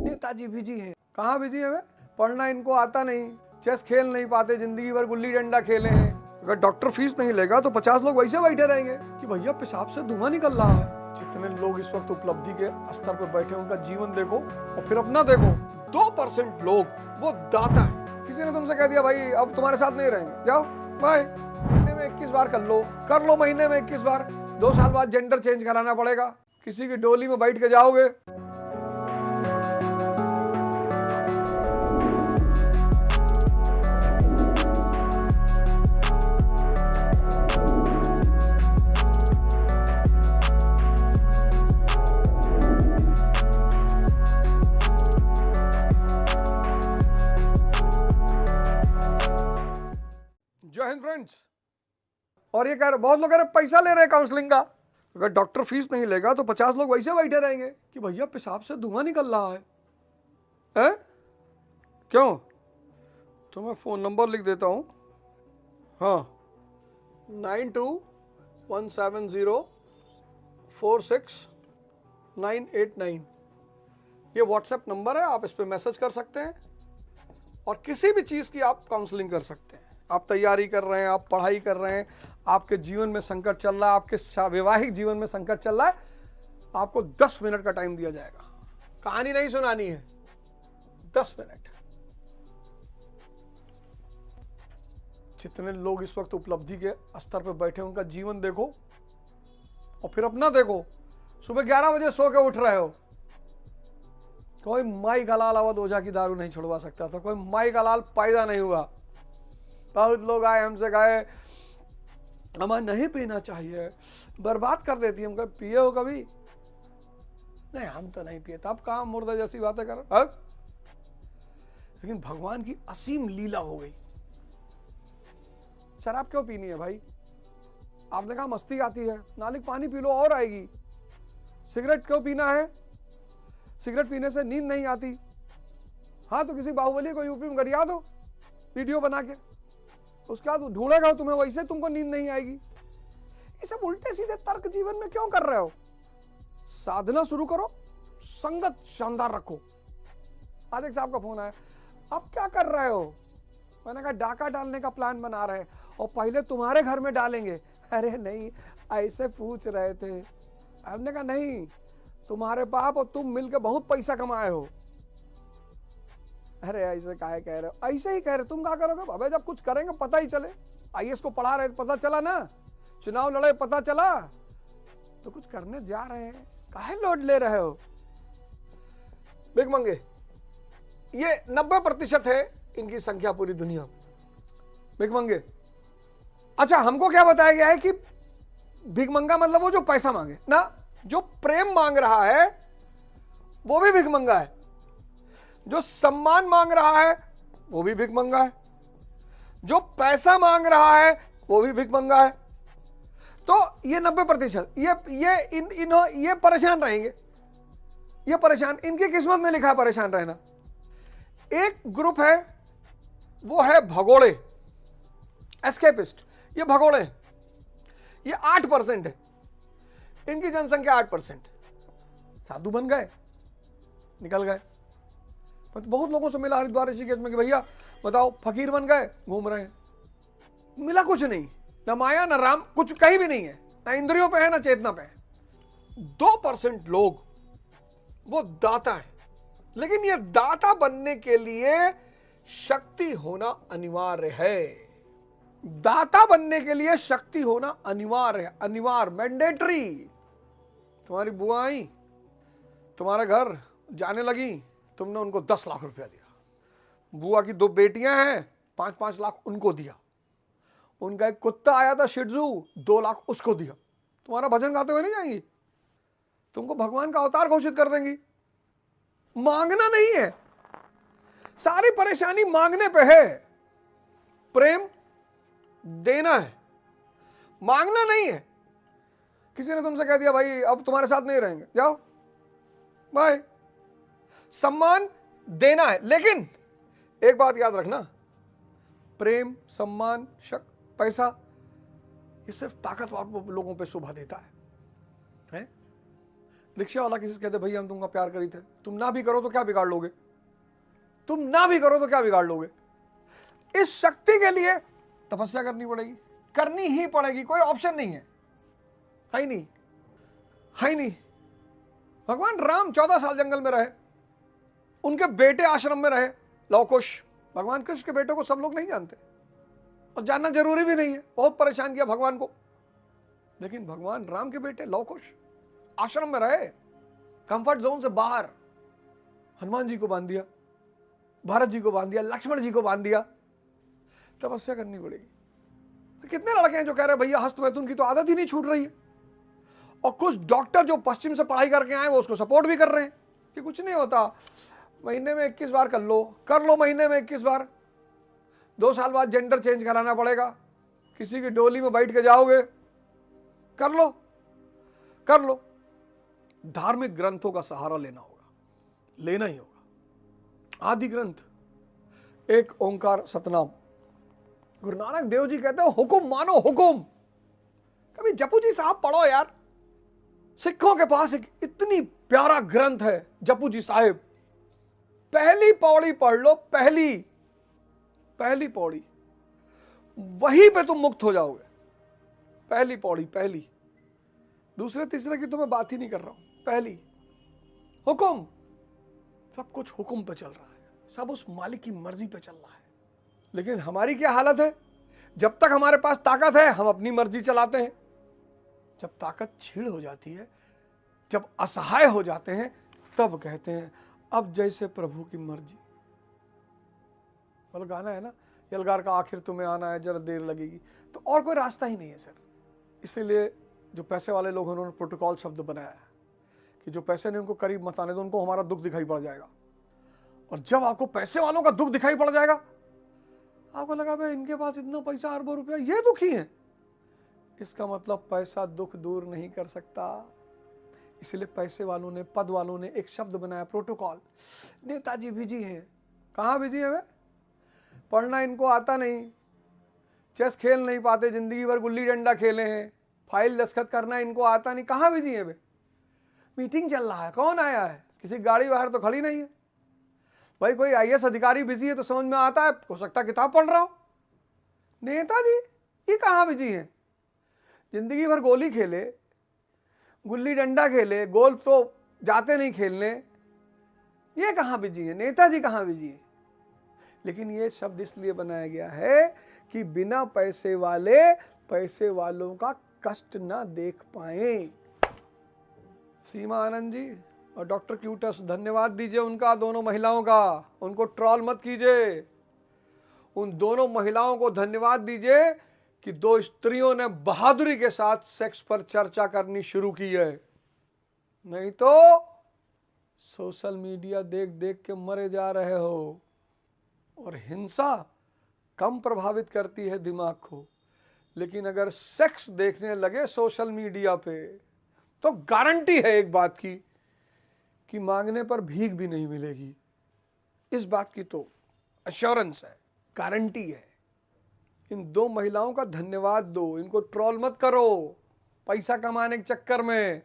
Netaji busy हैं। कहाँ busy है? पढ़ना इनको आता नहीं, चेस खेल नहीं पाते, जिंदगी भर गुल्ली डंडा खेले हैं। अगर डॉक्टर फीस नहीं लेगा तो 50 लोग वैसे बैठे रहेंगे कि भैया पेशाब से धुआं निकल रहा है। जितने लोग इस वक्त उपलब्धि के स्तर पर बैठे उनका जीवन देखो और फिर अपना देखो। 2% लोग वो दाता है। किसी ने तुमसे कह दिया भाई अब तुम्हारे साथ नहीं रहेंगे, जाओ बाय। महीने में 21 बार कर लो महीने में 21 बार। 2 साल बाद जेंडर चेंज कराना पड़ेगा। किसी की डोली में बैठ के जाओगे। जय हिंद फ्रेंड्स। और ये कह रहे, बहुत लोग कह रहे पैसा ले रहे हैं काउंसलिंग का। अगर डॉक्टर फीस नहीं लेगा तो 50 लोग वैसे बैठे रहेंगे कि भैया पेशाब से धुआं निकल रहा है। क्यों? तो मैं फोन नंबर लिख देता हूं। हाँ, 9217046989। ये व्हाट्सएप नंबर है, आप इस पर मैसेज कर सकते हैं और किसी भी चीज़ की आप काउंसलिंग कर सकते हैं। आप तैयारी कर रहे हैं, आप पढ़ाई कर रहे हैं, आपके जीवन में संकट चल रहा है, आपके वैवाहिक जीवन में संकट चल रहा है, आपको 10 मिनट का टाइम दिया जाएगा। कहानी नहीं सुनानी है, 10 मिनट। जितने लोग इस वक्त उपलब्धि के स्तर पर बैठे उनका जीवन देखो और फिर अपना देखो। सुबह 11 बजे सो के उठ रहे हो। कोई माई का लाल अवध ओझा की दारू नहीं छुड़वा सकता था, कोई माई का लाल पैदा नहीं हुआ। बहुत लोग आए हमसे कहे हमें नहीं पीना चाहिए, बर्बाद कर देती है। हम कहे पिए हो कभी? नहीं हम तो नहीं पिए। तब कहाँ मुर्दा जैसी बातें कर। लेकिन भगवान की असीम लीला हो गई। शराब क्यों पीनी है भाई? आपने कहा मस्ती आती है, नालिक पानी पी लो और आएगी। सिगरेट क्यों पीना है? सिगरेट पीने से नींद नहीं आती। हाँ तो किसी बाहुबली को यूपी में गरिया दो वीडियो बना के, उसके बाद ढूंढेगा तुम्हें, वैसे तुमको नींद नहीं आएगी। ये सब उल्टे सीधे तर्क जीवन में क्यों कर रहे हो? साधना शुरू करो, संगत शानदार रखो। आज एक साहब का फोन आया, आप क्या कर रहे हो? मैंने कहा डाका डालने का प्लान बना रहे हैं और पहले तुम्हारे घर में डालेंगे। अरे नहीं, ऐसे पूछ रहे थे। हमने कहा नहीं, तुम्हारे बाप और तुम मिलकर बहुत पैसा कमाए हो। अरे ऐसे काहे कह रहे हो? ऐसे ही कह रहे। तुम क्या करोगे? अबे जब कुछ करेंगे पता ही चले। आईएएस को पढ़ा रहे पता चला ना, चुनाव लड़े पता चला, तो कुछ करने जा रहे हैं, काहे लोड ले रहे हो? भिखमंगे ये 90% है इनकी संख्या पूरी दुनिया में, भिखमंगे। अच्छा, हमको क्या बताया गया है कि भिखमंगा मतलब वो जो पैसा मांगे ना, जो प्रेम मांग रहा है वो भी भिखमंगा है, जो सम्मान मांग रहा है वो भी भिखमंगा है, जो पैसा मांग रहा है वो भी भिखमंगा है। तो ये 90% ये परेशान रहेंगे। ये परेशान, इनकी किस्मत में लिखा है परेशान रहना। एक ग्रुप है वो है भगोड़े, एस्केपिस्ट। ये भगोड़े, ये 8% है। इनकी जनसंख्या 8%। साधु बन गए, निकल गए। बहुत लोगों से मिला हरिद्वार ऋषिकेश में कि भैया बताओ, फकीर बन गए, घूम रहे हैं, मिला कुछ नहीं, ना माया ना राम, कुछ कहीं भी नहीं है, ना इंद्रियों पे है ना चेतना पे है। 2% लोग वो दाता है। लेकिन ये दाता बनने के लिए शक्ति होना अनिवार्य है। दाता बनने के लिए शक्ति होना अनिवार्य है, अनिवार्य, मैंडेटरी। तुम्हारी बुआ आई, तुम्हारे घर जाने लगी, तुमने उनको 10 लाख रुपया दिया। बुआ की 2 बेटियां हैं, 5-5 लाख उनको दिया। उनका एक कुत्ता आया था शिट्जू, 2 लाख उसको दिया। तुम्हारा भजन गाते हुए नहीं जाएंगी, तुमको भगवान का अवतार घोषित कर देंगी। मांगना नहीं है, सारी परेशानी मांगने पे है। प्रेम देना है, मांगना नहीं है। किसी ने तुमसे कह दिया भाई अब तुम्हारे साथ नहीं रहेंगे, जाओ बाय। सम्मान देना है, लेकिन एक बात याद रखना, प्रेम, सम्मान, शक, पैसा, ये सिर्फ ताकतवर लोगों पे शोभा देता है? रिक्शा वाला किसी से कहते भैया हम तुमका प्यार करी थे, तुम ना भी करो तो क्या बिगाड़ लोगे, तुम ना भी करो तो क्या बिगाड़ लोगे। इस शक्ति के लिए तपस्या करनी पड़ेगी, करनी ही पड़ेगी, कोई ऑप्शन नहीं है ही नहीं, है ही नहीं। भगवान राम 14 साल जंगल में रहे, उनके बेटे आश्रम में रहे, लवकुश। भगवान कृष्ण के बेटे को सब लोग नहीं जानते और जानना जरूरी भी नहीं है, बहुत परेशान किया भगवान को, लेकिन भगवान राम के बेटे लवकुश आश्रम में रहे, कंफर्ट जोन से बाहर। हनुमान जी को बांध दिया, भरत जी को बांध दिया, लक्ष्मण जी को बांध दिया। तपस्या करनी पड़ेगी। कितने लड़के हैं जो कह रहे हैं भैया हस्त मैथुन की तो आदत ही नहीं छूट रही है, और कुछ डॉक्टर जो पश्चिम से पढ़ाई करके आए वो उसको सपोर्ट भी कर रहे हैं कि कुछ नहीं होता, महीने में 21 बार कर लो महीने में 21 बार, 2 साल बाद जेंडर चेंज कराना पड़ेगा, किसी की डोली में बैठ के जाओगे, कर लो। धार्मिक ग्रंथों का सहारा लेना होगा, लेना ही होगा। आदि ग्रंथ एक ओंकार सतनाम। गुरु नानक देव जी कहते हो हुक्म मानो हुक्म। कभी जपू जी साहब पढ़ो यार, सिखों के पास एक इतनी प्यारा ग्रंथ है जपू जी साहिब। पहली पौड़ी पढ़ लो, पहली पौड़ी, वहीं पे तुम मुक्त हो जाओगे। पहली पौड़ी, पहली, दूसरे तीसरे की तो मैं बात ही नहीं कर रहा हूं, पहली। हुक्म, सब कुछ हुक्म पे चल रहा है, सब उस मालिक की मर्जी पे चल रहा है। लेकिन हमारी क्या हालत है, जब तक हमारे पास ताकत है हम अपनी मर्जी चलाते हैं, जब ताकत छीड़ हो जाती है, जब असहाय हो जाते हैं, तब कहते हैं अब जैसे प्रभु की मर्जी। मतलब गाना है ना, यलगार का आखिर तुम्हें आना है, जरा देर लगेगी, तो और कोई रास्ता ही नहीं है सर। इसीलिए जो पैसे वाले लोग हैं उन्होंने प्रोटोकॉल शब्द बनाया है कि जो पैसे नहीं उनको करीब मत आने दो, उनको हमारा दुख दिखाई पड़ जाएगा। और जब आपको पैसे वालों का दुख दिखाई पड़ जाएगा, आपको लगा भाई इनके पास इतना पैसा, अरबों रुपया, ये दुखी है, इसका मतलब पैसा दुख दूर नहीं कर सकता। इसलिए पैसे वालों ने, पद वालों ने एक शब्द बनाया, प्रोटोकॉल। नेताजी बिजी हैं, कहाँ बिजी है वे? पढ़ना इनको आता नहीं, चेस खेल नहीं पाते, जिंदगी भर गुल्ली डंडा खेले हैं, फाइल दस्तखत करना इनको आता नहीं, कहाँ बिजी है वे? मीटिंग चल रहा है, कौन आया है, किसी गाड़ी बाहर तो खड़ी नहीं है। भाई कोई आईएएस अधिकारी बिजी है तो समझ में आता है, हो सकता किताब पढ़ रहा हो। नेताजी ये कहाँ बिजी है? जिंदगी भर गोली खेले, गुल्ली डंडा खेले, गोल्फ तो जाते नहीं खेलने, ये कहाँ बिजी है? नेताजी कहाँ बिजी है? लेकिन ये शब्द इसलिए बनाया गया है कि बिना पैसे वाले पैसे वालों का कष्ट ना देख पाए। सीमा आनंद जी और डॉक्टर क्यूटस, धन्यवाद दीजिए उनका, दोनों महिलाओं का, उनको ट्रोल मत कीजिए। उन दोनों महिलाओं को धन्यवाद दीजिए कि 2 स्त्रियों ने बहादुरी के साथ सेक्स पर चर्चा करनी शुरू की है। नहीं तो सोशल मीडिया देख देख के मरे जा रहे हो। और हिंसा कम प्रभावित करती है दिमाग को, लेकिन अगर सेक्स देखने लगे सोशल मीडिया पे तो गारंटी है एक बात की कि मांगने पर भीख भी नहीं मिलेगी। इस बात की तो अश्योरेंस है, गारंटी है। इन 2 महिलाओं का धन्यवाद दो, इनको ट्रोल मत करो पैसा कमाने के चक्कर में।